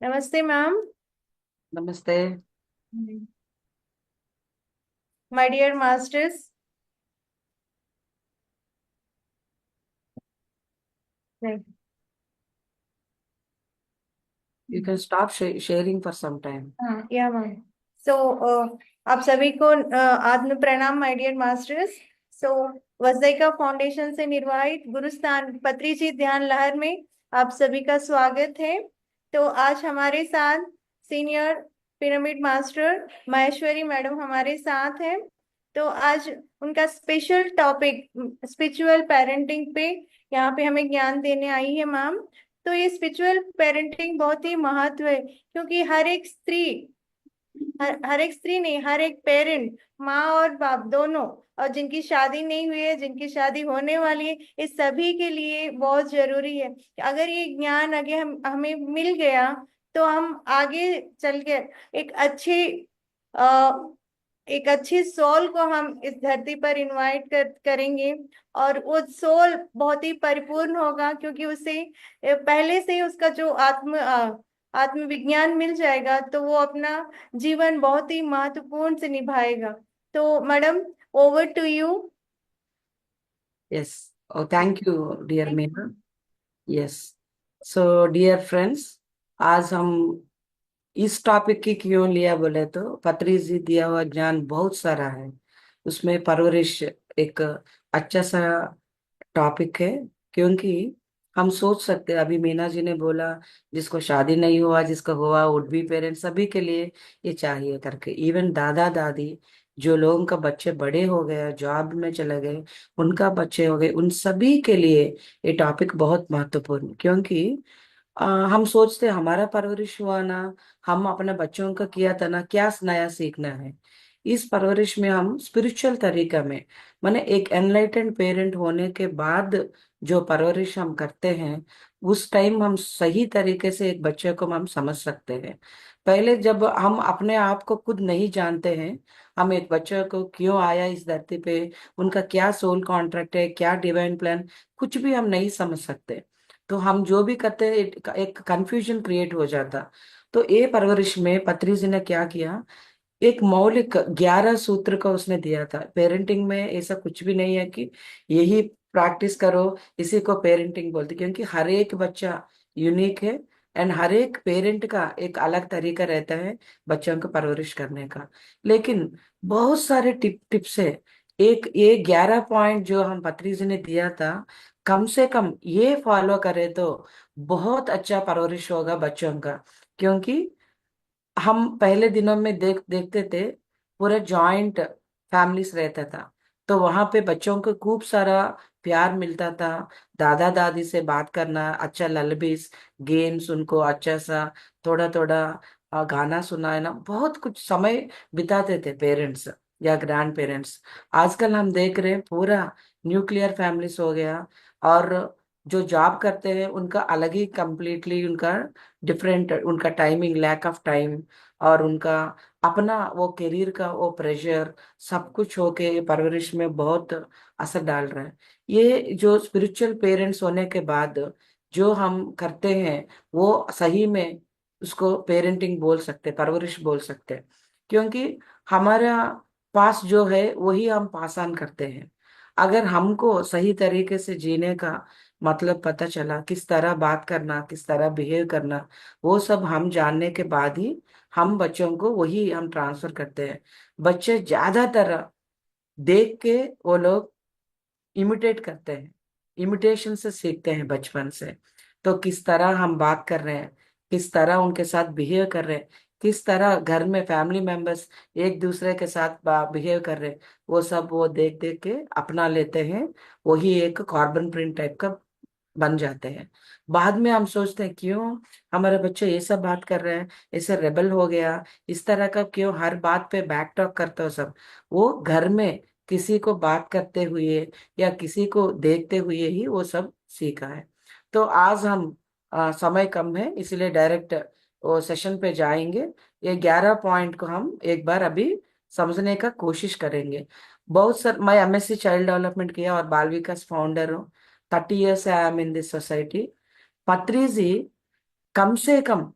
नमस्ते मैम। नमस्ते। My dear masters. You can stop sharing for some time. हाँ या मैम। सो आप सभी को आत्म प्रणाम my dear masters. So Vajjika foundation से निर्वाहित गुरुस्थान पत्री जी ध्यान लहर में आप सभी का स्वागत है। तो आज हमारे साथ senior pyramid master Maheshwari madam हमारे साथ है। तो आज उनका स्पेशल टॉपिक स्पिरिचुअल पेरेंटिंग पे यहाँ पे हमें ज्ञान देने आई है मैम। तो ये स्पिरिचुअल पेरेंटिंग बहुत ही महत्व है, क्योंकि हर एक स्त्री नहीं, हर एक पेरेंट, माँ और बाप दोनों, और जिनकी शादी नहीं हुई है, जिनकी शादी होने वाली है, इस सभी के लिए बहुत जरूरी है कि अगर ये ज्ञान आगे हमें मिल गया तो हम आगे चल के एक अच्छी आ, एक अच्छी सोल को हम इस धरती पर इनवाइट करेंगे। और वो सोल बहुत ही परिपूर्ण होगा, क्योंकि उसे पहले से ही उसका जो आत्मविज्ञान मिल जाएगा, तो वो अपना जीवन बहुत ही महत्वपूर्ण से निभाएगा। तो madam, over to you. Yes. Oh, thank you, dear Meena. Yes. So, dear friends, आज हम इस टॉपिक की क्यों लिया बोले तो पत्री जी दिया हुआ ज्ञान बहुत सारा है। उसमें परवरिश एक अच्छा सा टॉपिक है। क्योंकि हम सोच सकते हैं, अभी मीना जी ने बोला जिसको शादी नहीं हुआ, जिसका हुआ, वुड बी पेरेंट्स सभी के लिए ये चाहिए करके। इवन दादा दादी जो लोगों का बच्चे बड़े हो गए, जॉब में चले गए, उनका बच्चे हो गए, उन सभी के लिए ये टॉपिक बहुत महत्वपूर्ण। क्योंकि हम सोचते हैं हमारा परवरिश हुआ ना, हम अपने बच्चों का किया था ना, क्या नया सीखना है। इस परवरिश में हम स्पिरिचुअल तरीका में, माने एक एनलाइटेंड पेरेंट होने के बाद जो परवरिश हम करते हैं, उस टाइम हम सही तरीके से एक बच्चे को हम समझ सकते हैं। पहले जब हम अपने आप को खुद नहीं जानते हैं, हम एक बच्चे को क्यों आया इस धरती पे, उनका क्या सोल कॉन्ट्रैक्ट है, क्या डिवाइन प्लान, कुछ भी हम नहीं समझ सकते। तो हम जो भी करते हैं एक कंफ्यूजन क्रिएट हो जाता। तो ये परवरिश में पत्री जी ने क्या किया, एक मौलिक 11 सूत्र का उसने दिया था। पेरेंटिंग में ऐसा कुछ भी नहीं है कि यही प्रैक्टिस करो, इसी को पेरेंटिंग बोलते, क्योंकि हर एक बच्चा यूनिक है। एंड हर एक पेरेंट का एक अलग तरीका रहता है बच्चों को परवरिश करने का। लेकिन बहुत सारे टिप्स है। एक ये 11 पॉइंट जो हम पत्री जी ने दिया था, कम से कम ये फॉलो करे तो बहुत अच्छा परवरिश होगा बच्चों का। क्योंकि हम पहले दिनों में देखते थे पूरे जॉइंट फैमिलीज रहता था। तो वहां पे बच्चों को खूब सारा प्यार मिलता था। दादा दादी से बात करना, अच्छा ललबीस गेम्स, उनको अच्छा सा थोड़ा थोड़ा गाना सुनाना, बहुत कुछ समय बिताते थे पेरेंट्स या ग्रैंड पेरेंट्स। आजकल हम देख रहे हैं पूरा न्यूक्लियर फैमिलीज हो गया। और जो जॉब करते हैं उनका अलग ही कंप्लीटली उनका डिफरेंट, उनका टाइमिंग, लैक ऑफ टाइम, और उनका अपना वो करियर का वो प्रेशर, सब कुछ होके ये परवरिश में बहुत असर डाल रहा है। ये जो स्पिरिचुअल पेरेंट्स होने के बाद जो हम करते हैं, वो सही में उसको पेरेंटिंग बोल सकते, परवरिश बोल सकते। क्योंकि हमारा पास जो है वही हम पास ऑन करते हैं। अगर हमको सही तरीके से जीने का मतलब पता चला, किस तरह बात करना, किस तरह बिहेव करना, वो सब हम जानने के बाद ही हम बच्चों को वही हम ट्रांसफर करते हैं। बच्चे ज्यादातर देख के वो लोग इमिटेट करते हैं, इमिटेशन से सीखते हैं बचपन से। तो किस तरह हम बात कर रहे हैं, किस तरह उनके साथ बिहेव कर रहे हैं, किस तरह घर में फैमिली मेंबर्स एक दूसरे के साथ बिहेव कर रहे हैं, वो सब वो देख देख के अपना लेते हैं। वही एक कार्बन प्रिंट टाइप का बन जाते हैं। बाद में हम सोचते हैं क्यों हमारे बच्चे ये सब बात कर रहे हैं, ऐसे रेबल हो गया, इस तरह का क्यों हर बात पे बैक टॉक करते हो सब। वो घर में किसी को बात करते हुए या किसी को देखते हुए ही वो सब सीखा है। तो आज हम समय कम है इसलिए डायरेक्ट वो सेशन पे जाएंगे। ये 11 पॉइंट को हम एक बार अभी समझने का कोशिश करेंगे। बहुत सर मैं एमएससी चाइल्ड डेवलपमेंट किया और बाल विकास फाउंडर हूँ। 30 years I am in this society. पत्री जी कम से कम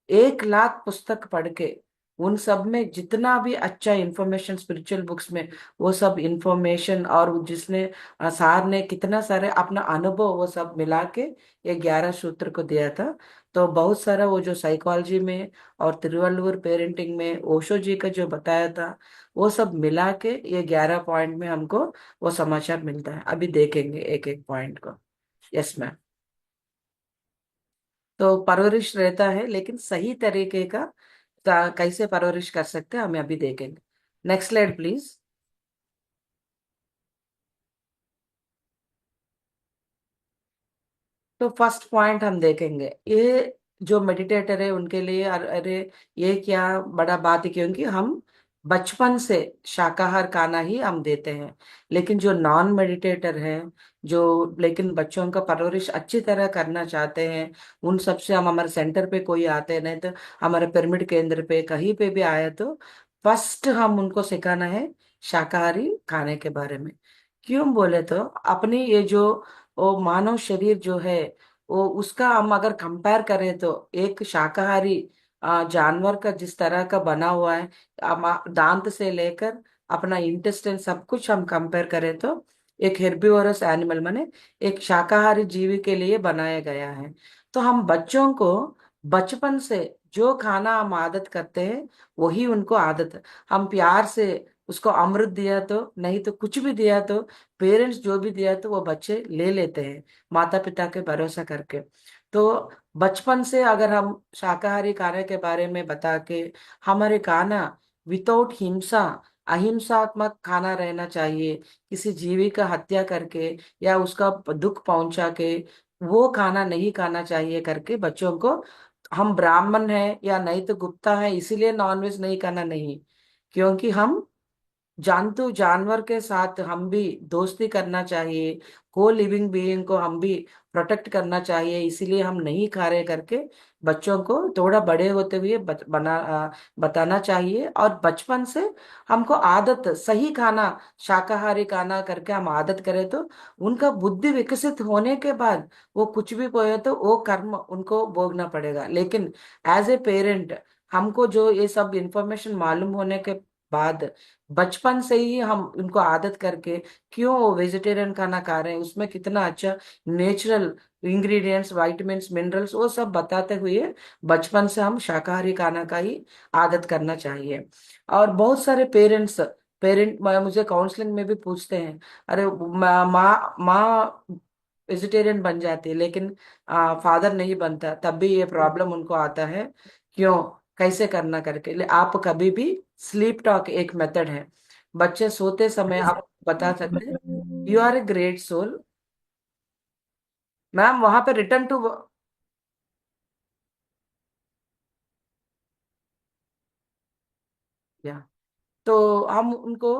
1 लाख पुस्तक पढ़ के उन सब में जितना भी अच्छा इंफॉर्मेशन स्पिरिचुअल बुक्स में, वो सब इंफॉर्मेशन, और जिसने सार ने कितना सारे अपना अनुभव वो सब मिला के ये 11 सूत्र को दिया था। तो बहुत सारा वो जो साइकोलॉजी में और तिरुवल्लुवर पेरेंटिंग में ओशो जी का जो बताया था, वो सब मिला के ये 11 पॉइंट में हमको वो समाचार मिलता है। अभी देखेंगे एक एक पॉइंट को। Yes ma'am. तो परवरिश रहता है, लेकिन सही तरीके का कैसे परवरिश कर सकते हैं हमें अभी देखेंगे। Next slide please. तो फर्स्ट पॉइंट हम देखेंगे, ये जो मेडिटेटर है उनके लिए अरे ये क्या बड़ा बात है, क्योंकि हम बचपन से शाकाहार खाना ही हम देते हैं। लेकिन जो नॉन मेडिटेटर हैं, जो लेकिन बच्चों का परवरिश अच्छी तरह करना चाहते हैं, उन सब से हम हमारे सेंटर पे कोई आते हैं, नहीं तो हमारे पिरामिड केंद्र पे कहीं पे भी आए तो फर्स्ट हम उनको सिखाना है शाकाहारी खाने के बारे में। क्यों बोले तो अपनी ये जो वो मानव शरीर जो है, वो उसका हम अगर कंपेयर करें तो एक शाकाहारी जानवर का जिस तरह का बना हुआ है, दांत से लेकर अपना इंटेस्टाइन सब कुछ हम कंपेयर करें तो एक हेर्बिवोरस एनिमल माने एक शाकाहारी जीवी के लिए बनाया गया है। तो हम बच्चों को बचपन से जो खाना हम आदत करते हैं वही उनको आदत है। हम प्यार से उसको अमृत दिया तो नहीं तो कुछ भी दिया तो पेरेंट्स जो भी दिया तो वो बच्चे ले लेते हैं माता पिता के भरोसा करके। तो बचपन से अगर हम शाकाहारी खाने के बारे में बता के हमारे खाना विदाउट हिंसा, अहिंसात्मक खाना रहना चाहिए, किसी जीवी का हत्या करके या उसका दुख पहुंचा के वो खाना नहीं खाना चाहिए करके बच्चों को, हम ब्राह्मण है या नहीं तो गुप्ता है इसीलिए नॉनवेज नहीं खाना नहीं, क्योंकि हम जानतु जानवर के साथ हम भी दोस्ती करना चाहिए, को लिविंग बीइंग को हम भी प्रोटेक्ट करना चाहिए, इसीलिए हम नहीं खा रहे करके बच्चों को थोड़ा बड़े होते हुए बताना चाहिए। और बचपन से हमको आदत सही खाना शाकाहारी खाना करके हम आदत करें तो उनका बुद्धि विकसित होने के बाद वो कुछ भी बोए तो वो कर्म उनको भोगना पड़ेगा। लेकिन एज ए पेरेंट हमको जो ये सब इंफॉर्मेशन मालूम होने के बाद बचपन से ही हम उनको आदत करके क्यों वो वेजिटेरियन खाना खा रहे हैं, उसमें कितना अच्छा नेचुरल इंग्रेडिएंट्स, विटामिन्स, मिनरल्स वो सब बताते हुए बचपन से हम शाकाहारी खाना का ही आदत करना चाहिए। और बहुत सारे पेरेंट मुझे काउंसलिंग में भी पूछते हैं, अरे माँ माँ वेजिटेरियन बन जाती है लेकिन फादर नहीं बनता, तब भी ये प्रॉब्लम उनको आता है। क्यों, कैसे करना करके आप कभी भी स्लीप टॉक एक मेथड है, बच्चे सोते समय आप बता सकते हैं you are a great soul. Ma'am वहां पे रिटर्न टू, या तो हम उनको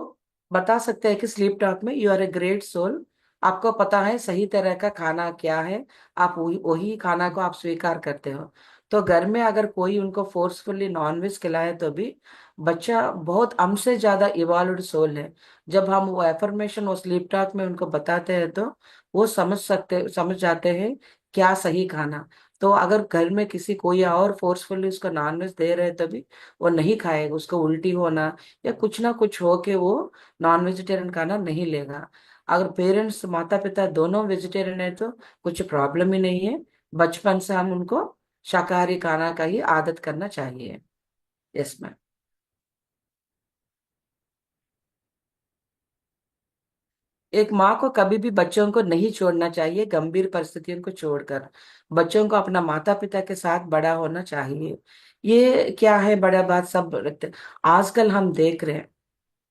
बता सकते हैं कि स्लीप टॉक में you are a great soul, आपको पता है सही तरह का खाना क्या है, आप वही वही खाना को आप स्वीकार करते हो। तो घर में अगर कोई उनको फोर्सफुली नॉनवेज खिलाए तो भी बच्चा बहुत हमसे ज्यादा इवॉल्व्ड सोल है। जब हम वो एफर्मेशन वो स्लीप टॉक में उनको बताते हैं तो वो समझ जाते हैं क्या सही खाना। तो अगर घर में किसी कोई और फोर्सफुली उसको नॉनवेज दे रहे तो भी वो नहीं खाएगा, उसको उल्टी होना या कुछ ना कुछ हो के वो नॉन वेजिटेरियन खाना नहीं लेगा। अगर पेरेंट्स माता पिता दोनों वेजिटेरियन है तो कुछ प्रॉब्लम ही नहीं है, बचपन से हम उनको शाकाहारी खाना का ही आदत करना चाहिए। Yes ma'am. एक माँ को कभी भी बच्चों को नहीं छोड़ना चाहिए गंभीर परिस्थितियों को छोड़कर, बच्चों को अपना माता पिता के साथ बड़ा होना चाहिए। ये क्या है बड़ा बात सब रखते। आजकल हम देख रहे हैं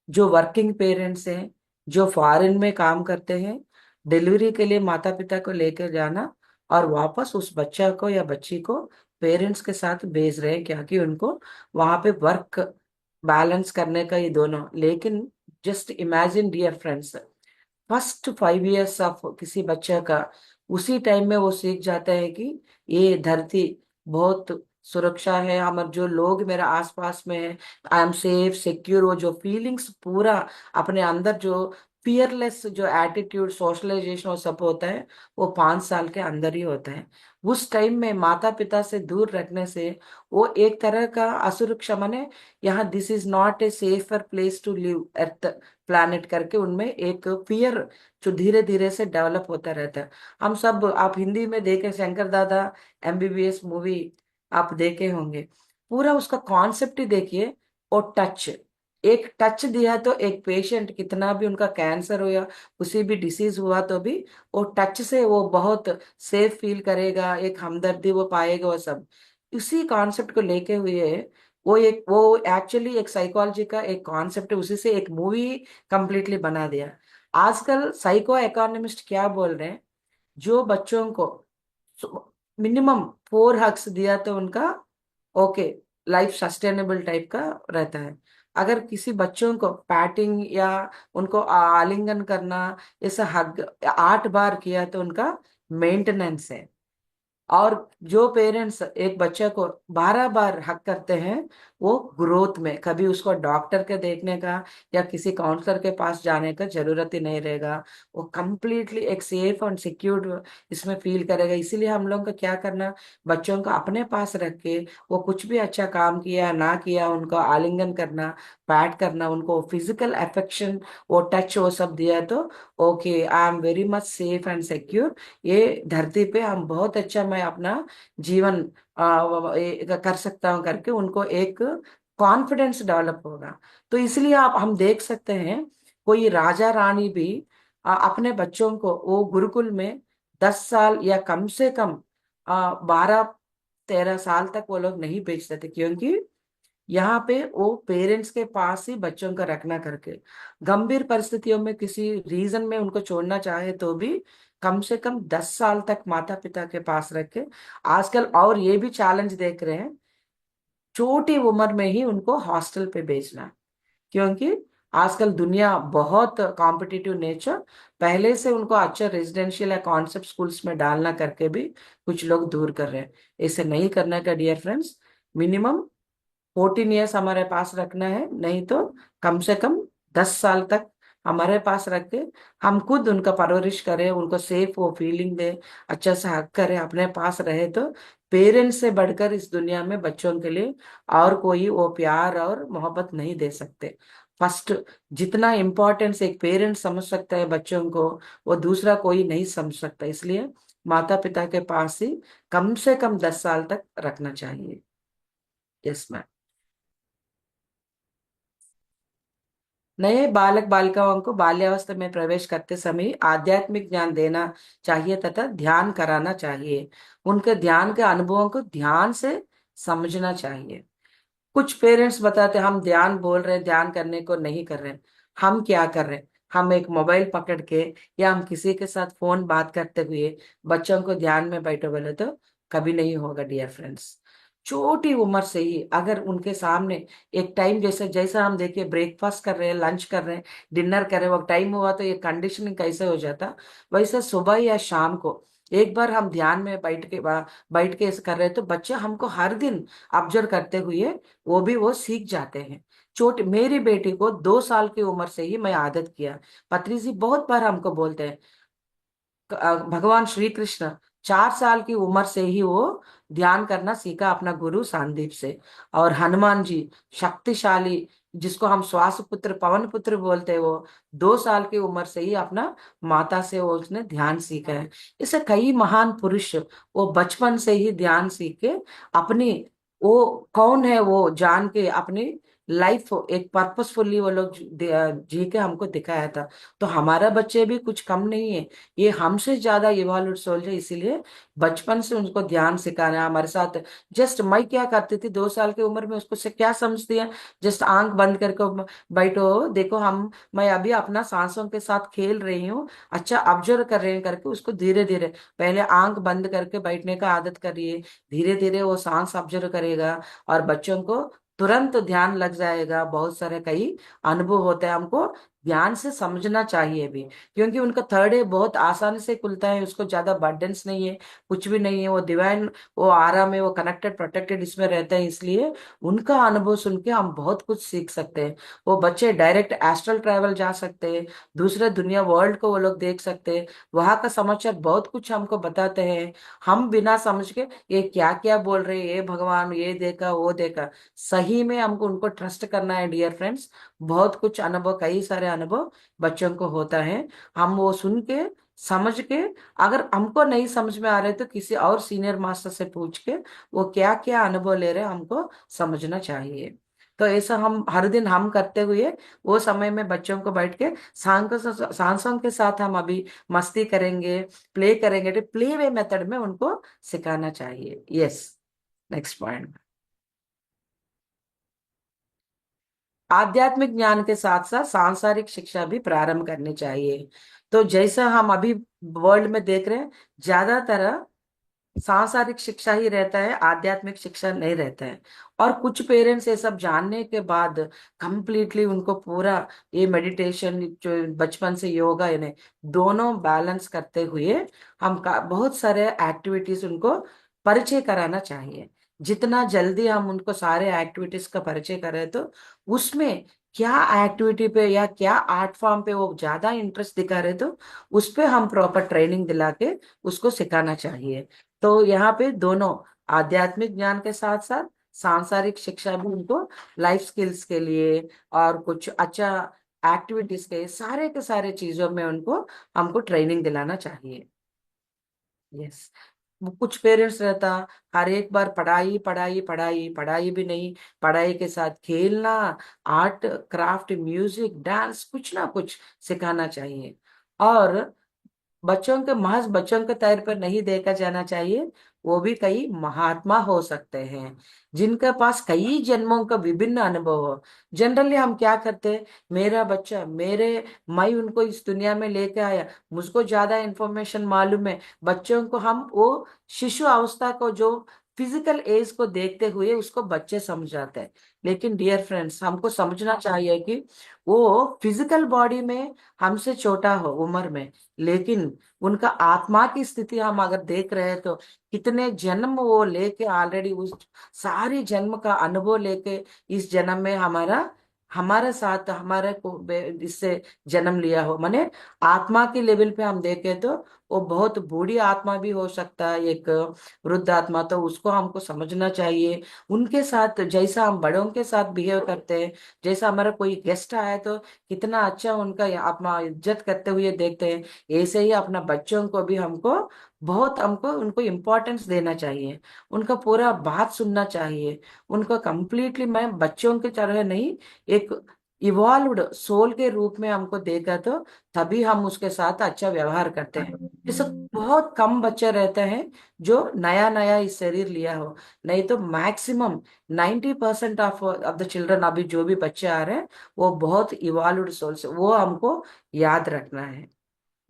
जो वर्किंग पेरेंट्स हैं, जो फॉरेन में काम करते हैं, डिलीवरी के लिए माता पिता को लेकर जाना और वापस उस बच्चा को या बच्ची को पेरेंट्स के साथ भेज रहे हैं, क्या कि उनको वहां पे वर्क बैलेंस करने का ये दोनों। लेकिन just imagine dear friends, first 5 years of किसी बच्चे का उसी टाइम में वो सीख जाता है कि ये धरती बहुत सुरक्षा है, हमारे जो लोग मेरे आसपास में है, आई एम सेफ सिक्योर, वो जो फीलिंग्स पूरा अपने अंदर जो फियरलेस जो एटीट्यूड, सोशलाइजेशन वो सब होता है, वो 5 साल के अंदर ही होता है। उस टाइम में माता पिता से दूर रखने से वो एक तरह का असुरक्षा माने, यहाँ this is not a safer place to live earth planet करके उनमें एक फियर जो धीरे धीरे से डेवलप होता रहता है। हम सब, आप हिंदी में देखे शंकर दादा एमबीबीएस मूवी आप देखे होंगे, पूरा उसका कॉन्सेप्ट ही देखिए। और टच, एक टच दिया तो एक पेशेंट कितना भी उनका कैंसर हो या किसी भी डिसीज हुआ तो भी वो टच से वो बहुत सेफ फील करेगा, एक हमदर्दी वो पाएगा, वो सब उसी कॉन्सेप्ट को लेके हुए वो एक्चुअली एक साइकोलॉजी का एक कॉन्सेप्ट है, उसी से एक मूवी कंप्लीटली बना दिया। आजकल साइको इकोनॉमिस्ट क्या बोल रहे हैं, जो बच्चों को मिनिमम 4 हग्स दिया तो उनका ओके लाइफ सस्टेनेबल टाइप का रहता है। अगर किसी बच्चों को पैटिंग या उनको आलिंगन करना, ऐसा हग 8 बार किया तो उनका मेंटेनेंस है। और जो पेरेंट्स एक बच्चे को 12 बार हक करते हैं, वो ग्रोथ में कभी उसको डॉक्टर के देखने का या किसी काउंसलर के पास जाने का जरूरत ही नहीं रहेगा। वो कंप्लीटली एक सेफ और सिक्योर्ड इसमें फील करेगा। इसीलिए हम लोग को क्या करना, बच्चों को अपने पास रख के वो कुछ भी अच्छा काम किया ना किया उनको आलिंगन करना, पैट करना, उनको फिजिकल अफेक्शन, वो टच वो सब दिया तो okay I am very much safe and secure. ये धरती पे हम बहुत अच्छा मैं अपना जीवन कर सकता हूँ करके उनको एक कॉन्फिडेंस डेवलप होगा। तो इसलिए आप हम देख सकते हैं, कोई राजा रानी भी अपने बच्चों को वो गुरुकुल में 10 साल या कम से कम 12-13 साल तक वो लोग नहीं भेज सकते, क्योंकि यहाँ पे वो पेरेंट्स के पास ही बच्चों का रखना करके, गंभीर परिस्थितियों में किसी रीजन में उनको छोड़ना चाहे तो भी कम से कम 10 साल तक माता पिता के पास रखे। आजकल और ये भी चैलेंज देख रहे हैं, छोटी उम्र में ही उनको हॉस्टल पे भेजना, क्योंकि आजकल दुनिया बहुत कॉम्पिटिटिव नेचर, पहले से उनको अच्छा रेजिडेंशियल या कॉन्सेप्ट स्कूल्स में डालना करके भी कुछ लोग दूर कर रहे हैं। ऐसे नहीं करना का डियर फ्रेंड्स, मिनिमम 14 ईयर्स हमारे पास रखना है, नहीं तो कम से कम 10 साल तक हमारे पास रख के हम खुद उनका परवरिश करें, उनको सेफ वो फीलिंग दे, अच्छा से हक करें, अपने पास रहे तो पेरेंट्स से बढ़कर इस दुनिया में बच्चों के लिए और कोई वो प्यार और मोहब्बत नहीं दे सकते। फर्स्ट, जितना इम्पोर्टेंस एक पेरेंट समझ सकता है बच्चों को, वो दूसरा कोई नहीं समझ सकता। इसलिए माता पिता के पास ही कम से कम 10 साल तक रखना चाहिए। Yes ma'am. नए बालक बालिकाओं को बाल्यावस्था में प्रवेश करते समय आध्यात्मिक ज्ञान देना चाहिए तथा ध्यान कराना चाहिए। उनके ध्यान के अनुभवों को ध्यान से समझना चाहिए। कुछ पेरेंट्स बताते हम ध्यान बोल रहे, ध्यान करने को नहीं कर रहे। हम क्या कर रहे हैं, हम एक मोबाइल पकड़ के या हम किसी के साथ फोन बात करते हुए बच्चों को ध्यान में बैठो बोले तो कभी नहीं होगा डियर फ्रेंड्स। छोटी उम्र से ही अगर उनके सामने एक टाइम, जैसे जैसा हम देखिए ब्रेकफास्ट कर रहे हैं, लंच कर रहे हैं, डिनर कर रहे हैं, वो टाइम हुआ तो ये कंडीशनिंग कैसे हो जाता, वैसे सुबह या शाम को एक बार हम ध्यान में बैठ के ऐसे कर रहे हैं तो बच्चे हमको हर दिन ऑब्जर्व करते हुए वो सीख जाते हैं। छोटी मेरी बेटी को 2 साल की उम्र से ही मैं आदत किया। पत्री जी बहुत बार हमको बोलते हैं, भगवान श्री कृष्ण 4 साल की उम्र से ही वो ध्यान करना सीखा अपना गुरु सांदीप से। और हनुमान जी शक्तिशाली, जिसको हम श्वास पुत्र पवन पुत्र बोलते हैं, वो 2 साल की उम्र से ही अपना माता से वो उसने ध्यान सीखा है। इसे कई महान पुरुष वो बचपन से ही ध्यान सीख के अपनी वो कौन है वो जान के अपनी लाइफ एक पर्पसफुली वो लोग जी के हमको दिखाया था। तो हमारा बच्चे भी कुछ कम नहीं है, ये हमसे ज्यादा इवॉल्व सोल है। इसीलिए बचपन से उनको ध्यान सिखाना हमारे साथ। जस्ट मैं क्या करती थी 2 साल की उम्र में, उसको से क्या समझती है, जस्ट आंख बंद करके बैठो, देखो हम मैं अभी अपना सांसों के साथ खेल रही हूँ, अच्छा ऑब्जर्व कर रहे हैं करके उसको धीरे धीरे पहले आंख बंद करके बैठने का आदत करिए। धीरे धीरे वो सांस ऑब्जर्व करेगा और बच्चों को तुरंत ध्यान लग जाएगा। बहुत सारे कई अनुभव होते हैं हमको ध्यान से समझना चाहिए भी, क्योंकि उनका थर्ड आई बहुत आसानी से खुलता है, उसको ज्यादा बर्डन्स नहीं है, कुछ भी नहीं है, वो डिवाइन, वो आराम है, वो कनेक्टेड प्रोटेक्टेड इसमें रहते हैं, इसलिए उनका अनुभव सुन के हम बहुत कुछ सीख सकते हैं। वो बच्चे डायरेक्ट एस्ट्रल ट्रैवल जा सकते हैं, दूसरे दुनिया वर्ल्ड को वो लोग देख सकते हैं, वहां का समाचार बहुत कुछ हमको बताते हैं। हम बिना समझ के ये क्या क्या बोल रहे हैं, ये भगवान ये देखा वो देखा, सही में हमको उनको ट्रस्ट करना है डियर फ्रेंड्स। बहुत कुछ अनुभव, कई सारे अनुभव बच्चों को होता है। हम वो सुन के समझ के, अगर हमको नहीं समझ में आ रहे तो किसी और सीनियर मास्टर से पूछ के वो क्या क्या अनुभव ले रहे हैं हमको समझना चाहिए। तो ऐसा हम हर दिन हम करते हुए वो समय में बच्चों को बैठ के सांसों के साथ हम अभी मस्ती करेंगे, प्ले करेंगे, तो प्ले वे मेथड में उनको सिखाना चाहिए। Yes, next point. आध्यात्मिक ज्ञान के साथ साथ सांसारिक शिक्षा भी प्रारंभ करनी चाहिए। तो जैसा हम अभी वर्ल्ड में देख रहे हैं, ज्यादातर सांसारिक शिक्षा ही रहता है, आध्यात्मिक शिक्षा नहीं रहता है। और कुछ पेरेंट्स ये सब जानने के बाद कंप्लीटली उनको पूरा ये मेडिटेशन जो बचपन से योगा इन्हें दोनों बैलेंस करते हुए हम बहुत सारे एक्टिविटीज उनको परिचय कराना चाहिए। जितना जल्दी हम उनको सारे एक्टिविटीज का परिचय करें तो उसमें क्या एक्टिविटी पे या क्या आर्ट फॉर्म पे वो ज्यादा इंटरेस्ट दिखा रहे तो उस पे हम प्रॉपर ट्रेनिंग दिला के उसको सिखाना चाहिए। तो यहाँ पे दोनों आध्यात्मिक ज्ञान के साथ साथ सांसारिक शिक्षा भी उनको लाइफ स्किल्स के लिए और कुछ अच्छा एक्टिविटीज के सारे चीजों में उनको हमको ट्रेनिंग दिलाना चाहिए। यस। वो कुछ पेरेंट्स रहता हर एक बार पढ़ाई पढ़ाई पढ़ाई पढ़ाई भी नहीं, पढ़ाई के साथ खेलना, आर्ट क्राफ्ट म्यूजिक डांस कुछ ना कुछ सिखाना चाहिए। और बच्चों के महज बच्चों के तौर पर नहीं देखा जाना चाहिए, वो भी कई महात्मा हो सकते हैं जिनके पास कई जन्मों का विभिन्न अनुभव हो। जनरली हम क्या करते हैं, मेरा बच्चा मेरे, मैं उनको इस दुनिया में लेके आया, मुझको ज्यादा इंफॉर्मेशन मालूम है, बच्चों को हम वो शिशु अवस्था को जो फिजिकल एज को देखते हुए उसको बच्चे समझ जाते हैं। लेकिन डियर फ्रेंड्स, हमको समझना चाहिए कि वो फिजिकल बॉडी में हमसे छोटा हो उम्र में, लेकिन उनका आत्मा की स्थिति हम अगर देख रहे हैं तो कितने जन्म वो लेके ऑलरेडी उस सारी जन्म का अनुभव लेके इस जन्म में हमारा हमारे साथ हमारे को इससे जन्म लिया हो। माने आत्मा के लेवल पे हम देखें तो वो बहुत बूढ़ी आत्मा भी हो सकता है, एक वृद्ध आत्मा, तो उसको हमको समझना चाहिए। उनके साथ जैसा हम बड़ों के साथ बिहेव करते हैं, जैसा हमारा कोई गेस्ट आया तो कितना अच्छा उनका आत्मा इज्जत करते हुए देखते हैं, ऐसे ही अपना बच्चों को भी हमको उनको इम्पोर्टेंस देना चाहिए, उनका पूरा बात सुनना चाहिए। उनको कंप्लीटली मैं बच्चों की तरह नहीं, एक इवॉल्व्ड सोल के रूप में हमको देखा तो तभी हम उसके साथ अच्छा व्यवहार करते हैं। जैसे बहुत कम बच्चे रहते हैं जो नया नया इस शरीर लिया हो, नहीं तो मैक्सिमम 90% ऑफ द चिल्ड्रन, अभी जो भी बच्चे आ रहे हैं वो बहुत इवॉल्व्ड सोल्स, वो हमको याद रखना है।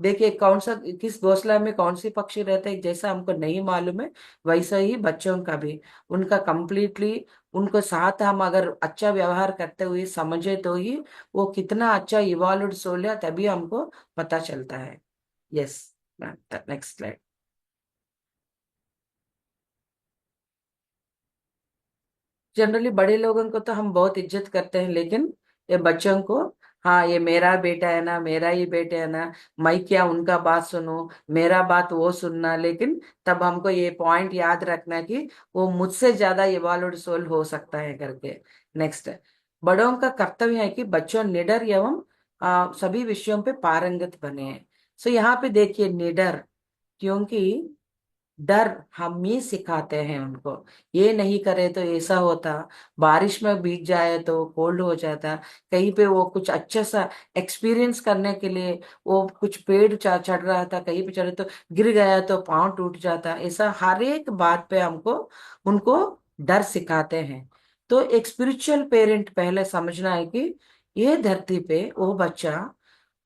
देखिए कौन सा किस घोंसला में कौन सी पक्षी रहते हैं जैसा हमको नहीं मालूम है, वैसा ही बच्चों का भी उनका कंप्लीटली उनको साथ हम अगर अच्छा व्यवहार करते हुए समझे तो ही वो कितना अच्छा इवॉल्व्ड सोल है, तभी हमको पता चलता है। Yes, next slide. जनरली बड़े लोगों को तो हम बहुत इज्जत करते हैं, लेकिन ये बच्चों को, हाँ ये मेरा बेटा है ना, मेरा ही बेटा है ना, मैं क्या उनका बात सुनूं, मेरा बात वो सुनना, लेकिन तब हमको ये पॉइंट याद रखना कि वो मुझसे ज्यादा इवॉल्व्ड सोल हो सकता है करके। नेक्स्ट, बड़ों का कर्तव्य है कि बच्चों निडर एवं सभी विषयों पे पारंगत बने। सो यहाँ पे देखिए निडर, क्योंकि डर हम ही सिखाते हैं उनको, ये नहीं करे तो ऐसा होता, बारिश में भीग जाए तो कोल्ड हो जाता, कहीं पे वो कुछ अच्छा सा एक्सपीरियंस करने के लिए वो कुछ पेड़ चढ़ रहा था, कहीं पे चढ़े तो गिर गया तो पाँव टूट जाता, ऐसा हर एक बात पे हमको उनको डर सिखाते हैं। तो एक स्पिरिचुअल पेरेंट पहले समझना है कि ये धरती पे वो बच्चा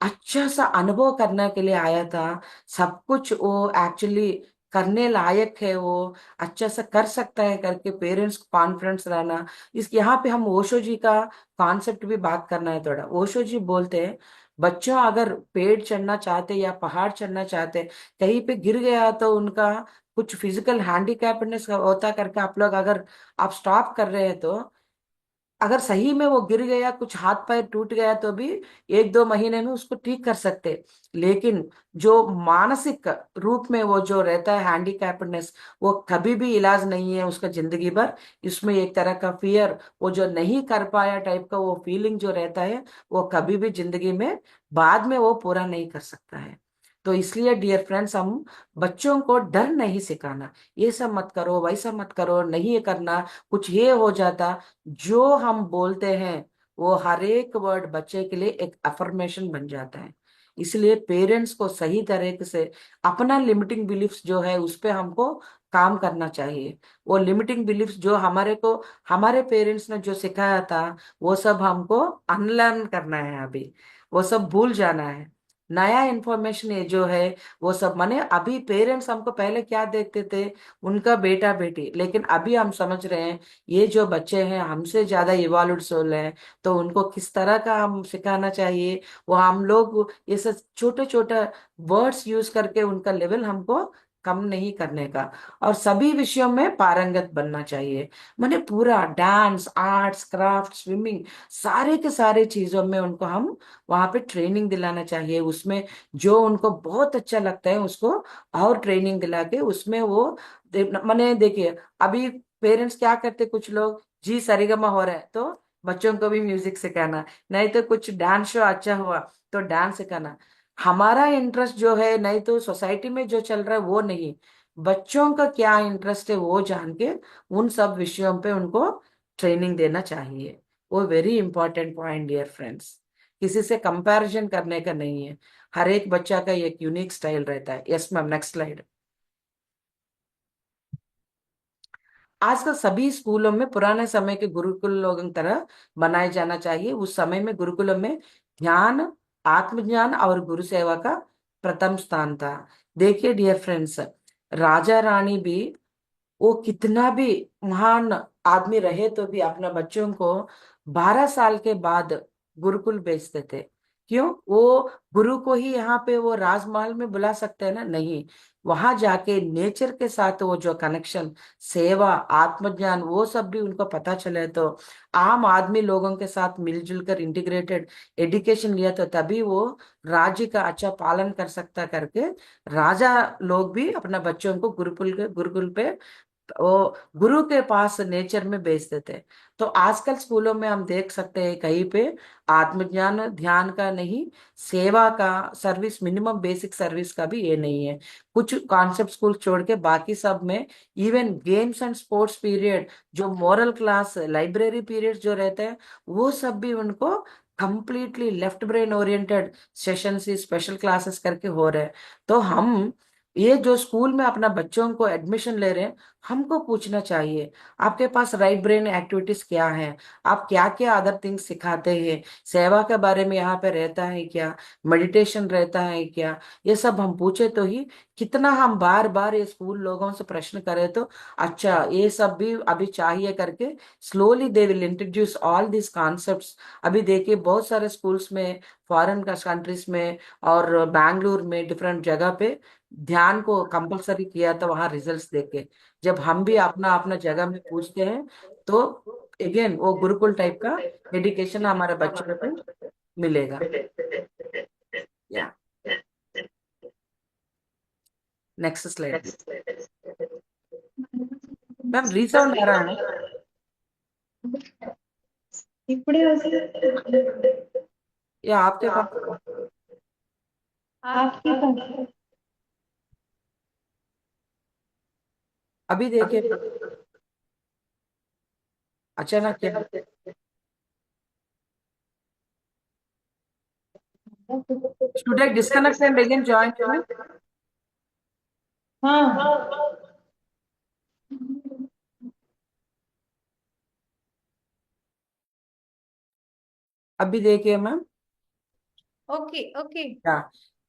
अच्छा सा अनुभव करने के लिए आया था, सब कुछ वो एक्चुअली करने लायक है, वो अच्छा सा कर सकता है करके पेरेंट्स को कॉन्फिडेंस रहना। इस यहाँ पे हम ओशो जी का कॉन्सेप्ट भी बात करना है थोड़ा। ओशो जी बोलते हैं बच्चा अगर पेड़ चढ़ना चाहते या पहाड़ चढ़ना चाहते, कहीं पे गिर गया तो उनका कुछ फिजिकल हैंडीकैप्डनेस होता करके आप लोग अगर आप स्टॉप कर रहे हैं, तो अगर सही में वो गिर गया, कुछ हाथ पैर टूट गया, तो भी 1-2 महीने में उसको ठीक कर सकते। लेकिन जो मानसिक रूप में वो जो रहता है हैंडीकैप्डनेस, वो कभी भी इलाज नहीं है उसका जिंदगी भर। इसमें एक तरह का फियर, वो जो नहीं कर पाया टाइप का वो फीलिंग जो रहता है, वो कभी भी जिंदगी में बाद में वो पूरा नहीं कर सकता है। तो इसलिए डियर फ्रेंड्स, हम बच्चों को डर नहीं सिखाना, ये सब मत करो, वैसा मत करो, नहीं ये करना, कुछ ये हो जाता। जो हम बोलते हैं वो हर एक वर्ड बच्चे के लिए एक अफर्मेशन बन जाता है। इसलिए पेरेंट्स को सही तरीके से अपना लिमिटिंग बिलीफ्स जो है उस पे हमको काम करना चाहिए। वो लिमिटिंग बिलीफ्स जो हमारे को हमारे पेरेंट्स ने जो सिखाया था, वो सब हमको अनलर्न करना है अभी, वो सब भूल जाना है। नया इन्फॉर्मेशन ये जो है वो सब माने, अभी पेरेंट्स हमको पहले क्या देखते थे, उनका बेटा बेटी, लेकिन अभी हम समझ रहे हैं ये जो बच्चे हैं हमसे ज्यादा इवॉल्व सोल है। तो उनको किस तरह का हम सिखाना चाहिए, वो हम लोग ये सब छोटे छोटे वर्ड्स यूज करके उनका लेवल हमको कम नहीं करने का, और सभी विषयों में पारंगत बनना चाहिए। माने पूरा डांस, आर्ट्स, क्राफ्ट, स्विमिंग, सारे के सारे चीजों में उनको हम वहां पे ट्रेनिंग दिलाना चाहिए। उसमें जो उनको बहुत अच्छा लगता है उसको और ट्रेनिंग दिला के उसमें वो माने देखिए, अभी पेरेंट्स क्या करते, कुछ लोग जी सरेगमा हो रहा है तो बच्चों को भी म्यूजिक सिखाना, नहीं तो कुछ डांस शो अच्छा हुआ तो डांस सिखाना। हमारा इंटरेस्ट जो है, नहीं तो सोसाइटी में जो चल रहा है वो नहीं, बच्चों का क्या इंटरेस्ट है वो जान के उन सब विषयों पे उनको ट्रेनिंग देना चाहिए। वो very important point dear friends. किसी से कंपैरिजन करने का नहीं है, हर एक बच्चा का एक यूनिक स्टाइल रहता है। Yes ma'am, next slide. आजकल सभी स्कूलों में पुराने समय के गुरुकुल लोगों की तरह बनाए जाना चाहिए। उस समय में गुरुकुलों में ध्यान, आत्मज्ञान और गुरु सेवा का प्रथम स्थान था। देखिए डियर फ्रेंड्स, राजा रानी भी, वो कितना भी महान आदमी रहे तो भी अपना बच्चों को 12 साल के बाद गुरुकुल भेजते थे। क्यों? वो गुरु को ही यहाँ पे वो राजमहल में बुला सकते हैं ना? नहीं, वहां जाके नेचर के साथ वो जो कनेक्शन, सेवा, आत्मज्ञान, वो सब भी उनको पता चले तो आम आदमी लोगों के साथ मिलजुल कर इंटीग्रेटेड एजुकेशन लिया तो तभी वो राज्य का अच्छा पालन कर सकता करके राजा लोग भी अपना बच्चों को गुरुकुल पे वो गुरु के पास नेचर में भेज देते हैं। तो आजकल स्कूलों में हम देख सकते हैं कहीं पे आत्मज्ञान ध्यान का नहीं, सेवा का, सर्विस, मिनिमम बेसिक सर्विस का भी ये नहीं है। कुछ कॉन्सेप्ट स्कूल छोड़ के बाकी सब में even games and sports period, जो मोरल क्लास, लाइब्रेरी पीरियड जो रहते हैं, वो सब भी उनको completely left brain oriented session से स्पेशल क्लासेस करके हो रहे हैं। तो हम ये जो स्कूल में अपना बच्चों को एडमिशन ले रहे हैं, हमको पूछना चाहिए आपके पास राइट ब्रेन एक्टिविटीज क्या है, आप क्या क्या अदर थिंग्स सिखाते हैं, सेवा के बारे में यहाँ पे रहता है क्या, मेडिटेशन रहता है क्या, ये सब हम पूछे तो ही। कितना हम बार बार ये स्कूल लोगों से प्रश्न करें तो अच्छा ये सब भी अभी चाहिए करके slowly they will introduce all this concepts. अभी देखिए बहुत सारे स्कूल्स में, फॉरेन कंट्रीज में और बैंगलोर में डिफरेंट जगह पे ध्यान को कंपलसरी किया था वहां रिजल्ट्स देके। जब हम भी अपना अपना जगह में पूछते हैं तो अगेन वो गुरुकुल टाइप का एजुकेशन हमारे बच्चों को मिलेगा। या नेक्स्ट स्लाइड प्लीज। मैम रीसाउंड आ रहा है? ఇప్పుడే వస్తుంది या आपके पास? आपके पास अभी देखिए अचानक क्या, student disconnect and again join. हाँ अभी देखिए मैम। ओके ओके या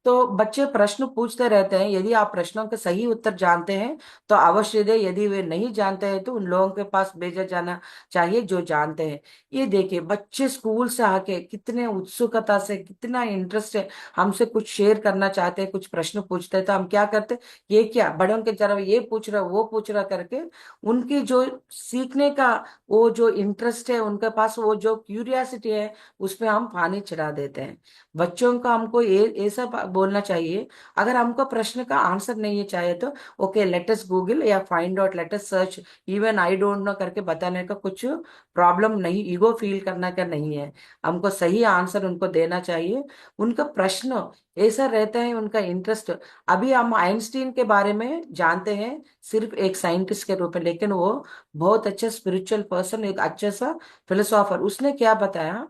तो बच्चे प्रश्न पूछते रहते हैं, यदि आप प्रश्नों के सही उत्तर जानते हैं तो अवश्य दे, यदि वे नहीं जानते हैं तो उन लोगों के पास भेजा जाना चाहिए जो जानते हैं। ये देखिए बच्चे स्कूल से आके कितने उत्सुकता से, कितना इंटरेस्ट है, हमसे कुछ शेयर करना चाहते हैं, कुछ प्रश्न पूछते हैं, तो हम क्या करते हैं, ये क्या बड़ों के तरफ ये पूछ रहा वो पूछ रहा करके उनकी जो सीखने का वो जो इंटरेस्ट है उनके पास, वो जो क्यूरियासिटी है, उसमें हम पानी चढ़ा देते हैं। बच्चों को हमको ये ऐसा बोलना चाहिए, अगर हमको प्रश्न का आंसर नहीं चाहिए तो ओके लेट अस गूगल या find out, let us search, even I don't know करके बताने का कुछ प्रॉब्लम नहीं, ईगो फील करना का नहीं है। हमको सही आंसर उनको देना चाहिए। उनका प्रश्न ऐसा रहता है, उनका इंटरेस्ट। अभी हम आइंस्टीन के बारे में जानते हैं सिर्फ एक साइंटिस्ट के रूप में, लेकिन वो बहुत अच्छा स्पिरिचुअल पर्सन, एक अच्छा सा फिलोसोफर। उसने क्या बताया,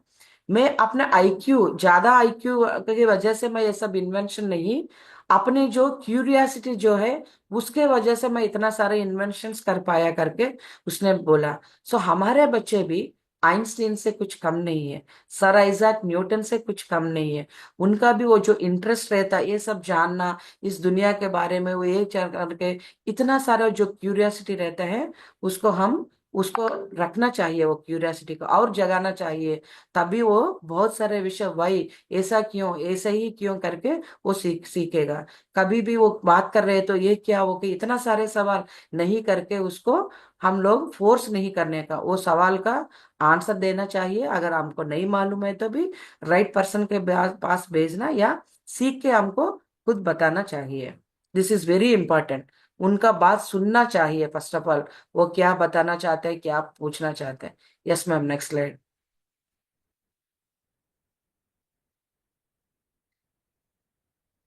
मैं अपने आईक्यू, ज्यादा आईक्यू की वजह से मैं ये सब इन्वेंशन नहीं, अपने जो क्यूरियासिटी जो है उसके वजह से मैं इतना सारे इन्वेंशंस कर पाया करके उसने बोला। सो हमारे बच्चे भी आइंस्टीन से कुछ कम नहीं है, सर आइजैक न्यूटन से कुछ कम नहीं है। उनका भी वो जो इंटरेस्ट रहता है ये सब जानना, इस दुनिया के बारे में वो ये करके, इतना सारा जो क्यूरियासिटी रहता है उसको हम, उसको रखना चाहिए, वो क्यूरियासिटी को और जगाना चाहिए। तभी वो बहुत सारे विषय, वही ऐसा क्यों, ऐसा ही क्यों करके वो सीखेगा। कभी भी वो बात कर रहे हैं तो ये क्या, वो कि इतना सारे सवाल नहीं करके उसको हम लोग फोर्स नहीं करने का, वो सवाल का आंसर देना चाहिए। अगर हमको नहीं मालूम है तो भी राइट पर्सन के पास भेजना, या सीख के हमको खुद बताना चाहिए। This is very important. उनका बात सुनना चाहिए फर्स्ट ऑफ ऑल, वो क्या बताना चाहते हैं, क्या पूछना चाहते हैं। Yes ma'am, next slide.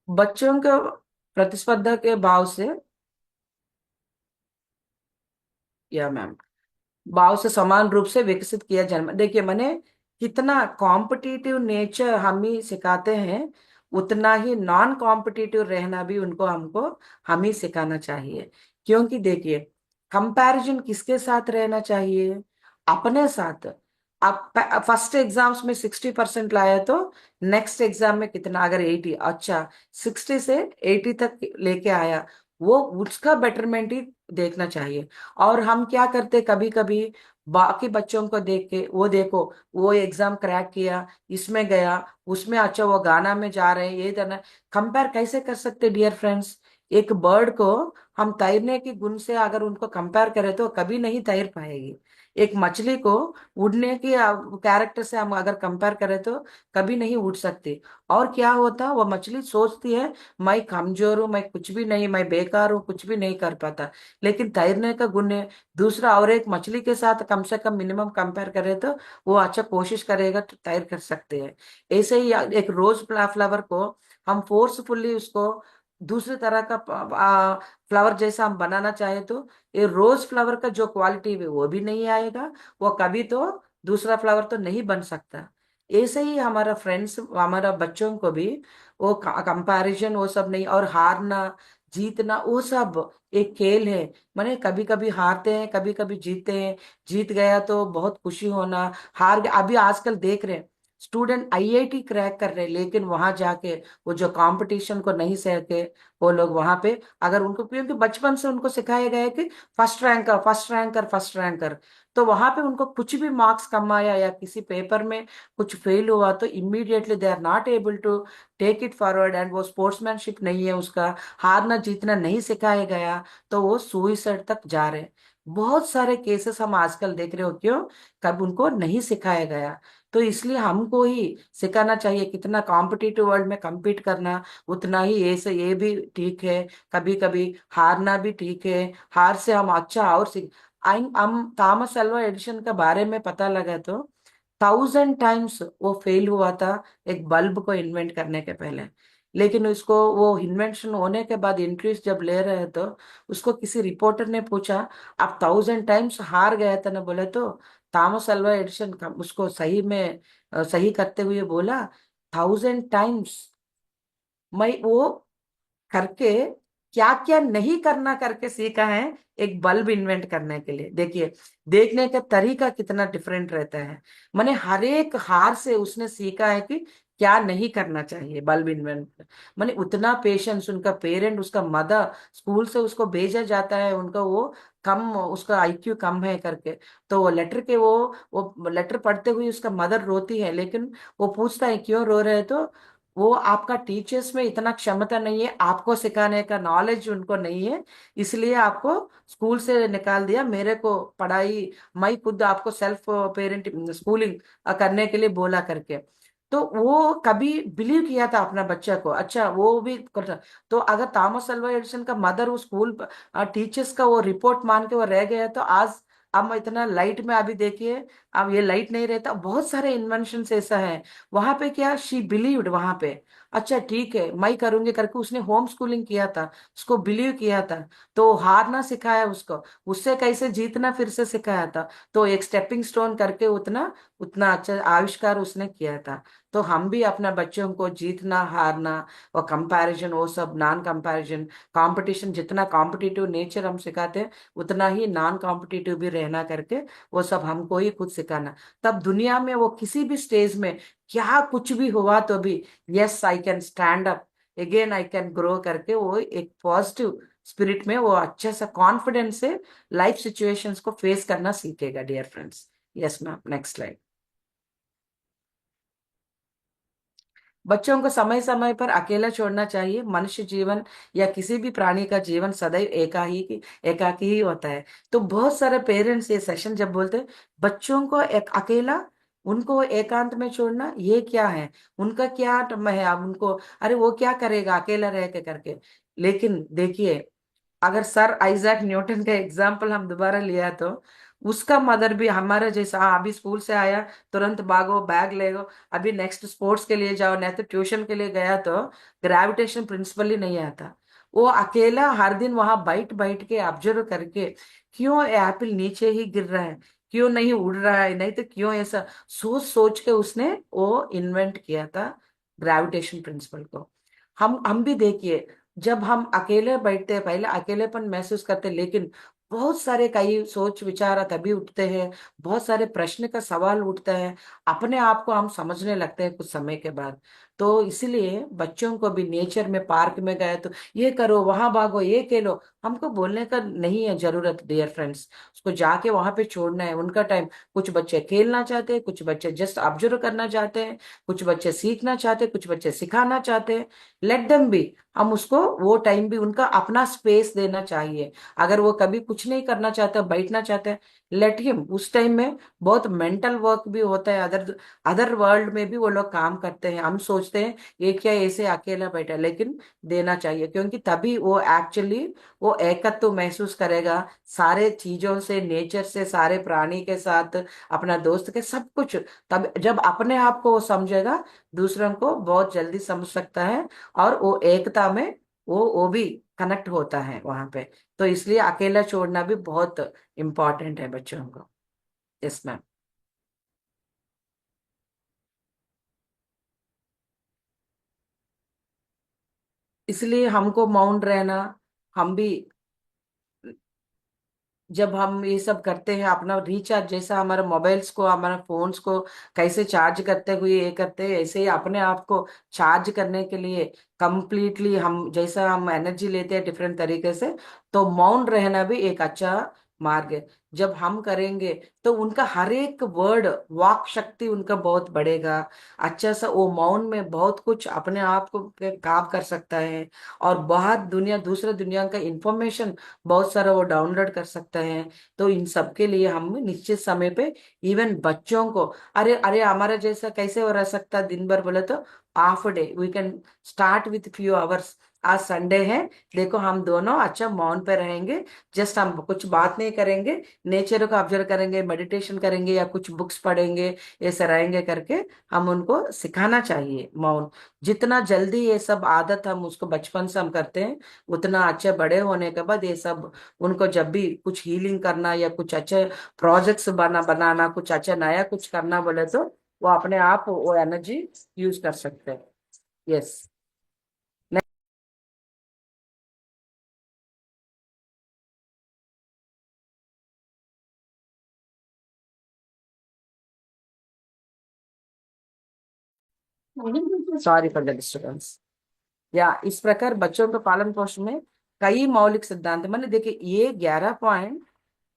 बच्चों को प्रतिस्पर्धा के भाव से, या मैम, भाव से समान रूप से विकसित किया जन्म, देखिए मैंने कितना कॉम्पिटिटिव नेचर हम ही सिखाते हैं, उतना ही नॉन कॉम्पिटिटिव रहना भी उनको, हमको हम ही सिखाना चाहिए। क्योंकि देखिए कंपैरिजन किसके साथ रहना चाहिए, अपने साथ। आप फर्स्ट एग्जाम्स में 60% लाया तो नेक्स्ट एग्जाम में कितना, अगर 80, अच्छा 60 से 80 तक लेके आया, वो उसका बेटरमेंट ही देखना चाहिए। और हम क्या करते कभी कभी, बाकी बच्चों को देख के, वो देखो वो एग्जाम क्रैक किया, इसमें गया, उसमें अच्छा वो गाना में जा रहे हैं, ये करना। कंपेयर कैसे कर सकते डियर फ्रेंड्स। एक बर्ड को हम तैरने की गुण से अगर उनको कंपेयर करें तो कभी नहीं तैर पाएगी। एक मछली को उड़ने की कैरेक्टर से हम अगर कंपेयर करें तो कभी नहीं उड़ सकती। और क्या होता, वो मछली सोचती है मैं कमजोर हूं, मैं कुछ भी नहीं, मैं बेकार हूँ, कुछ भी नहीं कर पाता। लेकिन तैरने का गुण है दूसरा, और एक मछली के साथ कम से कम मिनिमम कंपेयर करें तो वो अच्छा कोशिश करेगा तो तैर कर सकते हैं। ऐसे ही एक रोज फ्लावर को हम फोर्सफुली उसको दूसरी तरह का फ्लावर जैसा हम बनाना चाहे तो ये रोज फ्लावर का जो क्वालिटी है वो भी नहीं आएगा, वो कभी तो दूसरा फ्लावर तो नहीं बन सकता। ऐसे ही हमारा फ्रेंड्स, हमारा बच्चों को भी वो कंपैरिजन वो सब नहीं, और हारना जीतना वो सब एक खेल है। माने कभी कभी हारते हैं, कभी कभी जीतते हैं। जीत गया तो बहुत खुशी होना, हार गया, अभी आजकल देख रहे हैं स्टूडेंट आईआईटी क्रैक कर रहे हैं, लेकिन वहां जाके वो जो कंपटीशन को नहीं सह के वो लोग वहां पे, अगर उनको, क्योंकि बचपन से उनको सिखाया गया है कि first ranker first ranker first ranker, तो वहां पे उनको कुछ भी मार्क्स कम आया या किसी पेपर में कुछ फेल हुआ तो immediately they are not able to take it forward, and वो स्पोर्ट्समैनशिप नहीं है उसका, हारना जीतना नहीं सिखाया गया, तो वो सुइसाइड तक जा रहे हैं। बहुत सारे केसेस हम आजकल देख रहे हो, क्यों, कब उनको नहीं सिखाया गया। तो इसलिए हमको ही सिखाना चाहिए, कितना कॉम्पिटिटिव वर्ल्ड में compete करना, उतना ही ऐसे ये भी ठीक है, कभी कभी हारना भी ठीक है। हार से हम अच्छा और सीख, हम थॉमस अल्वा एडिशन के बारे में पता लगा तो 1000 टाइम्स वो फेल हुआ था एक बल्ब को इन्वेंट करने के पहले। लेकिन उसको वो इन्वेंशन होने के बाद इंटरव्यूज जब ले रहे तो उसको किसी रिपोर्टर ने पूछा, आप 1000 टाइम्स हार गए थे ना, बोले तो थॉमस अल्वा एडिशन का उसको सही में सही करते हुए बोला, 1000 टाइम्स मैं वो करके क्या क्या नहीं करना करके सीखा है एक बल्ब इन्वेंट करने के लिए। देखिए देखने का तरीका कितना डिफरेंट रहता है। मैंने हर एक हार से उसने सीखा है कि क्या नहीं करना चाहिए बल्ब इन्वेंट। माने उतना पेशेंस, उनका पेरेंट, उसका मदर, स्कूल से उसको भेजा जाता है, उनका वो कम, उसका आईक्यू कम है करके, तो वो लेटर के वो लेटर पढ़ते हुए उसका मदर रोती है, लेकिन वो पूछता है क्यों रो रहे हैं, तो वो आपका टीचर्स में इतना क्षमता नहीं है, आपको सिखाने का नॉलेज उनको नहीं है, इसलिए आपको स्कूल से निकाल दिया, मेरे को पढ़ाई, मैं खुद आपको सेल्फ पेरेंट स्कूलिंग करने के लिए बोला करके। तो वो कभी बिलीव किया था अपना बच्चा को, अच्छा वो भी कर। तो अगर थॉमस अल्वा एडिसन का मदर वो स्कूल टीचर्स का वो रिपोर्ट मान के वो रह गया, तो आज अब इतना लाइट में अभी देखिए, अब ये लाइट नहीं रहता, बहुत सारे इन्वेंशन ऐसा है। वहां पे क्या, शी बिलीव्ड वहां पे, अच्छा ठीक है मैं करूंगी करके उसने होम स्कूलिंग किया था, उसको बिलीव किया था, तो हारना सिखाया उसको, उससे कैसे जीतना फिर से सिखाया था, तो एक स्टेपिंग स्टोन करके उतना उतना अच्छा आविष्कार उसने किया था। तो हम भी अपना बच्चों को जीतना हारना, और कंपैरिजन, वो सब नॉन कंपैरिजन, कंपटीशन, जितना कॉम्पिटिटिव नेचर हम सिखाते हैं, उतना ही नॉन कॉम्पिटिटिव भी रहना करके, वो सब हमको ही खुद सिखाना। तब दुनिया में वो किसी भी स्टेज में क्या कुछ भी हुआ तो भी, yes I can stand up again, I can grow करके, वो एक पॉजिटिव स्पिरिट में वो अच्छे से कॉन्फिडेंस से लाइफ सिचुएशंस को फेस करना सीखेगा dear friends. Yes ma'am, next slide. बच्चों को समय समय पर अकेला छोड़ना चाहिए। मनुष्य जीवन या किसी भी प्राणी का जीवन सदैव एकाकी ही होता है। तो बहुत सारे पेरेंट्स ये सेशन जब बोलते हैं बच्चों को एक अकेला, उनको एकांत में छोड़ना, ये क्या है, उनका क्या है, अब उनको, अरे वो क्या करेगा अकेला रह के करके। लेकिन देखिए, अगर सर आइजैक न्यूटन का एग्जाम्पल हम दोबारा लिया, तो उसका मदर भी हमारे जैसा, हाँ अभी स्कूल से आया तुरंत भागो बैग ले लो, अभी नेक्स्ट स्पोर्ट्स के लिए जाओ, नहीं तो ट्यूशन के लिए गया, तो ग्रेविटेशन प्रिंसिपल ही नहीं आता। वो अकेला हर दिन वहां बैठ बैठ के ऑब्जर्व करके, क्यों एप्पल नीचे ही गिर रहा है, क्यों नहीं उड़ रहा है, नहीं तो क्यों ऐसा, सोच सोच के उसने वो इन्वेंट किया था ग्रेविटेशन प्रिंसिपल को। हम भी देखिए, जब हम अकेले बैठते हैं पहले अकेलेपन महसूस करते हैं, लेकिन बहुत सारे कई सोच विचार तभी उठते हैं, बहुत सारे प्रश्न का सवाल उठता है, अपने आप को हम समझने लगते हैं कुछ समय के बाद। तो इसीलिए बच्चों को भी नेचर में, पार्क में गए तो ये करो, वहां भागो, ये खेलो, हमको बोलने का नहीं है जरूरत डियर फ्रेंड्स, उसको जाके वहां पे छोड़ना है उनका टाइम। कुछ बच्चे खेलना चाहते हैं, कुछ बच्चे जस्ट ऑब्जर्व करना चाहते हैं, कुछ बच्चे सीखना चाहते हैं, कुछ बच्चे सिखाना चाहते हैं, लेट देम बी। हम उसको वो टाइम भी, उनका अपना स्पेस देना चाहिए। अगर वो कभी कुछ नहीं करना चाहते, बैठना चाहते हैं, लेट हिम, उस टाइम में बहुत मेंटल वर्क भी होता है, अदर अदर वर्ल्ड में भी वो लोग काम करते हैं। हम सोचते हैं ये क्या ऐसे अकेला बैठा है, लेकिन देना चाहिए, क्योंकि तभी वो एक्चुअली वो एकत्व महसूस करेगा सारे चीजों से, नेचर से, सारे प्राणी के साथ, अपना दोस्त के सब कुछ। तब जब अपने आप को वो समझेगा, दूसरों को बहुत जल्दी समझ सकता है, और वो एकता में वो भी कनेक्ट होता है वहां पे। तो इसलिए अकेला छोड़ना भी बहुत इम्पोर्टेंट है बच्चों को। Yes ma'am. इसलिए हमको मौन रहना, हम भी जब हम ये सब करते हैं, अपना रिचार्ज, जैसा हमारे मोबाइल्स को, हमारे फोन्स को कैसे चार्ज करते हुए ये करते हैं, ऐसे ही अपने आप को चार्ज करने के लिए कंप्लीटली हम, जैसा हम एनर्जी लेते हैं डिफरेंट तरीके से, तो मौन रहना भी एक अच्छा मार्ग है। जब हम करेंगे तो उनका हर एक वर्ड, वाक शक्ति उनका बहुत बढ़ेगा। अच्छा सा वो मौन में बहुत कुछ अपने आप को पे काम कर सकता है, और बहुत दुनिया, दूसरे दुनिया का इंफॉर्मेशन बहुत सारा वो डाउनलोड कर सकते हैं। तो इन सब के लिए हम निश्चित समय पे, इवन बच्चों को, अरे अरे हमारा जैसा कैसे हो रह सकता है दिन भर, बोले तो half day we can start with few hours. आज संडे है, देखो हम दोनों अच्छा मौन पे रहेंगे, जस्ट हम कुछ बात नहीं करेंगे, नेचर को ऑब्जर्व करेंगे, मेडिटेशन करेंगे, या कुछ बुक्स पढ़ेंगे, ऐसे रहेंगे करके हम उनको सिखाना चाहिए मौन। जितना जल्दी ये सब आदत हम उसको बचपन से हम करते हैं, उतना अच्छे बड़े होने के बाद ये सब उनको जब भी कुछ हीलिंग करना या कुछ अच्छे प्रोजेक्ट्स बनाना, कुछ अच्छा नया कुछ करना बोले, तो वो अपने आप वो एनर्जी यूज कर सकते हैं। Yes. Sorry for the disturbance. या इस प्रकार बच्चों के पालन पोषण में कई मौलिक सिद्धांत, मैंने देखिए ये 11 पॉइंट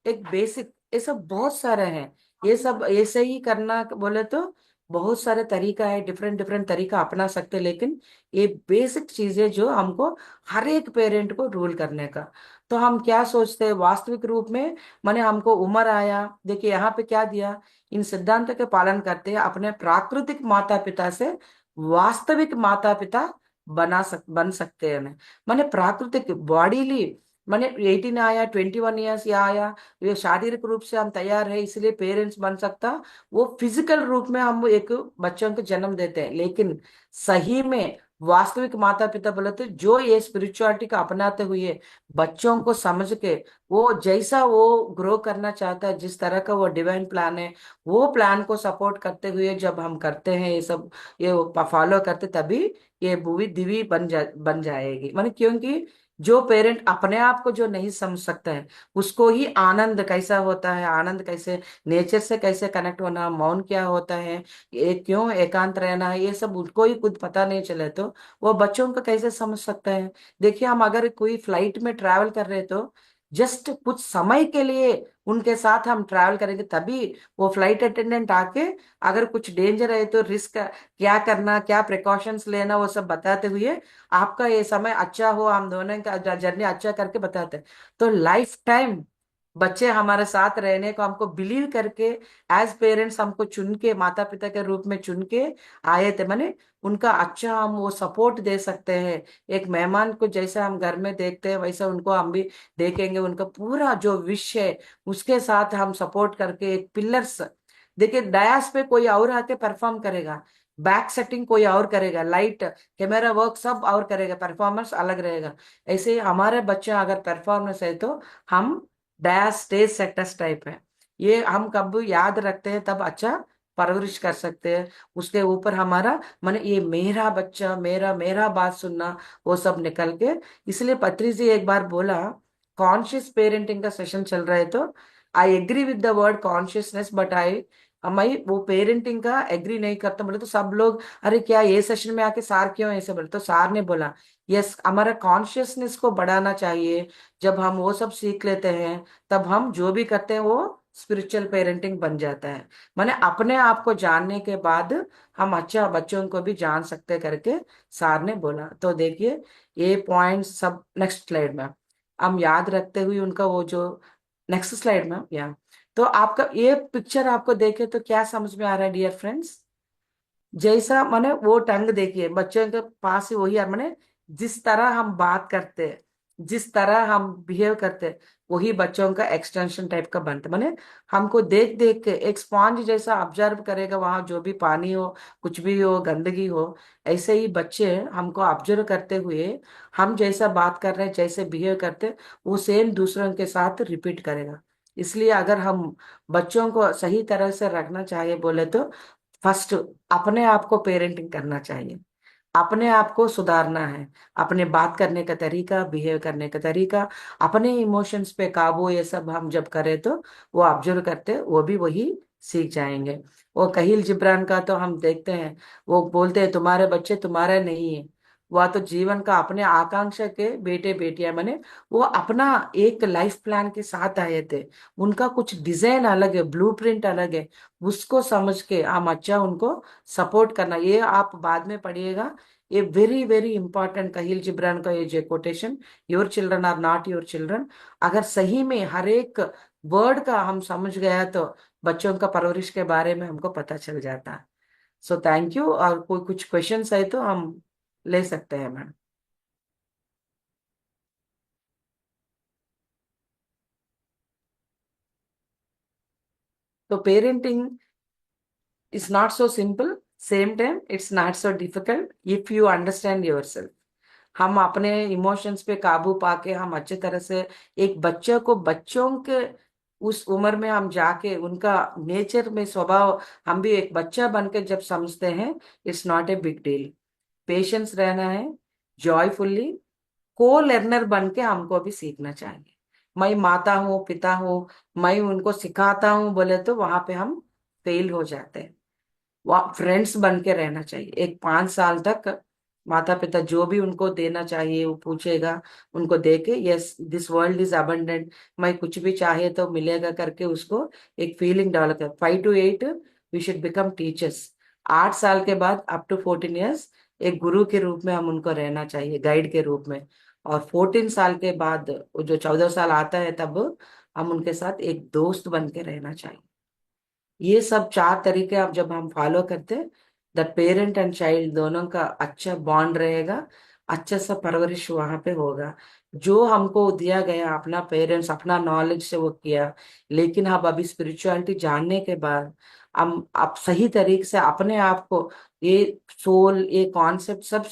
एक बेसिक, ये सब बहुत सारे हैं। ये सब ऐसे ही करना बोले तो बहुत सारे तरीका है, डिफरेंट डिफरेंट तरीका अपना सकते हैं, लेकिन ये बेसिक चीजें जो हमको हर एक पेरेंट को रूल करने का। तो हम क्या सोचते हैं वास्तविक रूप में, माने हमको उम्र आया, देखिए यहाँ पे क्या दिया, इन सिद्धांतों के पालन करते हैं अपने प्राकृतिक माता पिता से वास्तविक माता पिता बन सकते हैं। माने प्राकृतिक बॉडीली, मैंने 18 आया, 21 ईयर्स या आया, ये शारीरिक रूप से हम तैयार है इसलिए पेरेंट्स बन सकता, वो फिजिकल रूप में हम एक बच्चों को जन्म देते हैं, लेकिन सही में वास्तविक माता पिता बोले तो जो ये स्पिरिचुअलिटी का अपनाते हुए बच्चों को समझ के वो जैसा वो ग्रो करना चाहता है, जिस तरह का वो डिवाइन प्लान है, वो प्लान को सपोर्ट करते हुए जब हम करते हैं ये सब, ये फॉलो करते, तभी ये भूवि दिवी बन जाएगी। माने क्योंकि जो पेरेंट अपने आप को जो नहीं समझ सकता है, उसको ही आनंद कैसा होता है, आनंद कैसे, नेचर से कैसे कनेक्ट होना, मौन क्या होता है, ये क्यों एकांत रहना है, ये सब उसको ही खुद पता नहीं चले तो वो बच्चों को कैसे समझ सकता है। देखिए हम अगर कोई फ्लाइट में ट्रैवल कर रहे तो जस्ट कुछ समय के लिए उनके साथ हम ट्रैवल करेंगे, तभी वो फ्लाइट अटेंडेंट आके अगर कुछ डेंजर है तो रिस्क क्या करना, क्या प्रिकॉशंस लेना, वो सब बताते हुए आपका ये समय अच्छा हो, हम दोनों का जर्नी अच्छा करके बताते हैं। तो लाइफ टाइम बच्चे हमारे साथ रहने को हमको बिलीव करके एज पेरेंट्स हमको चुन के, माता पिता के रूप में चुन के आए थे, माने उनका अच्छा हम वो सपोर्ट दे सकते हैं। एक मेहमान को जैसा हम घर में देखते हैं वैसा उनको हम भी देखेंगे, उनका पूरा जो विश है उसके साथ हम सपोर्ट करके एक पिलर्स। देखिए डयास पे कोई और आके परफॉर्म करेगा, बैक सेटिंग कोई और करेगा, लाइट कैमरा वर्क सब और करेगा, परफॉर्मेंस अलग रहेगा। ऐसे ही हमारे बच्चे अगर परफॉर्मेंस है तो हम डैश स्टेज सेटर्स टाइप है, ये हम कब याद रखते हैं तब अच्छा परवरिश कर सकते हैं। उसके ऊपर हमारा मन ये मेरा बच्चा, मेरा मेरा बात सुनना, वो सब निकल के। इसलिए पत्री जी एक बार बोला, कॉन्शियस पेरेंटिंग का सेशन चल रहा है तो I agree with the word consciousness, but I मैं वो पेरेंटिंग का एग्री नहीं करता। बोले तो सब लोग अरे क्या ये सेशन में आके सार क्यों ऐसे बोले, तो सार ने बोला यस हमारा कॉन्शियसनेस को बढ़ाना चाहिए। जब हम वो सब सीख लेते हैं तब हम जो भी करते हैं वो स्पिरिचुअल पेरेंटिंग बन जाता है। माने अपने आप को जानने के बाद हम अच्छा बच्चों को भी जान सकते करके सार ने बोला। तो देखिए ये पॉइंट सब नेक्स्ट स्लाइड में हम याद रखते हुए उनका वो जो नेक्स्ट स्लाइड में या, तो आपका ये पिक्चर आपको देखे तो क्या समझ में आ रहा है डियर फ्रेंड्स, जैसा माने वो टंग देखिए बच्चों के पास ही वही है, माने जिस तरह हम बात करते हैं, जिस तरह हम बिहेव करते हैं, वही बच्चों का एक्सटेंशन टाइप का बनता है। माने हमको देख देख के एक स्पॉन्ज जैसा ऑब्जर्व करेगा, वहां जो भी पानी हो, कुछ भी हो, गंदगी हो, ऐसे ही बच्चे हमको ऑब्जर्व करते हुए हम जैसा बात कर रहे हैं, जैसे बिहेव करते हैं, वो सेम दूसरों के साथ रिपीट करेगा। इसलिए अगर हम बच्चों को सही तरह से रखना चाहिए बोले तो फर्स्ट अपने आप को पेरेंटिंग करना चाहिए, अपने आप को सुधारना है, अपने बात करने का तरीका, बिहेव करने का तरीका, अपने इमोशंस पे काबू, ये सब हम जब करें तो वो ऑब्जर्व करते वो भी वही सीख जाएंगे। वो कहील जिब्रान का तो हम देखते हैं, वो बोलते हैं तुम्हारे बच्चे तुम्हारे नहीं है, वह तो जीवन का अपने आकांक्षा के बेटे बेटियां, मैंने वो अपना एक लाइफ प्लान के साथ आए थे, उनका कुछ डिजाइन अलग है, ब्लूप्रिंट अलग है, उसको समझ के हम अच्छा उनको सपोर्ट करना। ये आप बाद में पढ़िएगा, ये very very important Kahlil Gibran का ये जो quotation, your children are not your children, अगर सही में हर एक वर्ड का हम समझ गया तो बच्चों का परवरिश के बारे में हमको पता चल जाता है। सो थैंक यू, और कोई कुछ क्वेश्चंस है तो हम ले सकते हैं मैम। तो parenting is not so simple, same time it's not so difficult if you understand your self. हम अपने इमोशंस पे काबू पाके हम अच्छे तरह से एक बच्चे को, बच्चों के उस उम्र में हम जाके उनका नेचर में स्वभाव हम भी एक बच्चा बन के जब समझते हैं, it's not a big deal. Patience रहना है, जॉयफुल्ली को लर्नर बन के हमको भी सीखना चाहिए। मैं माता हूँ, पिता हूँ, मैं उनको सिखाता हूँ बोले तो वहां पे हम फेल हो जाते हैं। फ्रेंड्स बन के रहना चाहिए। एक 5 साल तक माता पिता जो भी उनको देना चाहिए वो पूछेगा, उनको दे के yes this world is abundant, मैं कुछ भी चाहे तो मिलेगा करके उसको एक फीलिंग डेवलप कर। 5 to 8 we should become teachers. 8 साल के बाद अप टू 14 years एक गुरु के रूप में हम उनको रहना चाहिए, गाइड के रूप में। और 14 साल के बाद वो जो 14 साल आता है तब हम उनके साथ एक दोस्त बन के रहना चाहिए। ये सब 4 तरीके आप जब हम फॉलो करते, द पेरेंट एंड चाइल्ड दोनों का अच्छा बॉन्ड रहेगा, अच्छा सा परवरिश वहां पे होगा। जो हमको दिया गया अपना पेरेंट्स अपना नॉलेज से वो किया, लेकिन हम अभी स्पिरिचुअलिटी जानने के बाद हम आप सही तरीके से अपने आप को ये सोल ये कॉन्सेप्ट सब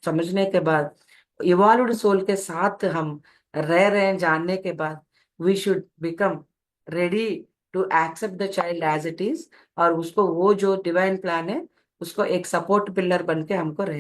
समझने के बाद, इवॉल्व्ड सोल के साथ हम रह रहे हैं जानने के बाद, we should become ready to accept the child as it is. और उसको वो जो डिवाइन प्लान है उसको एक सपोर्ट पिलर बन के हमको रहे।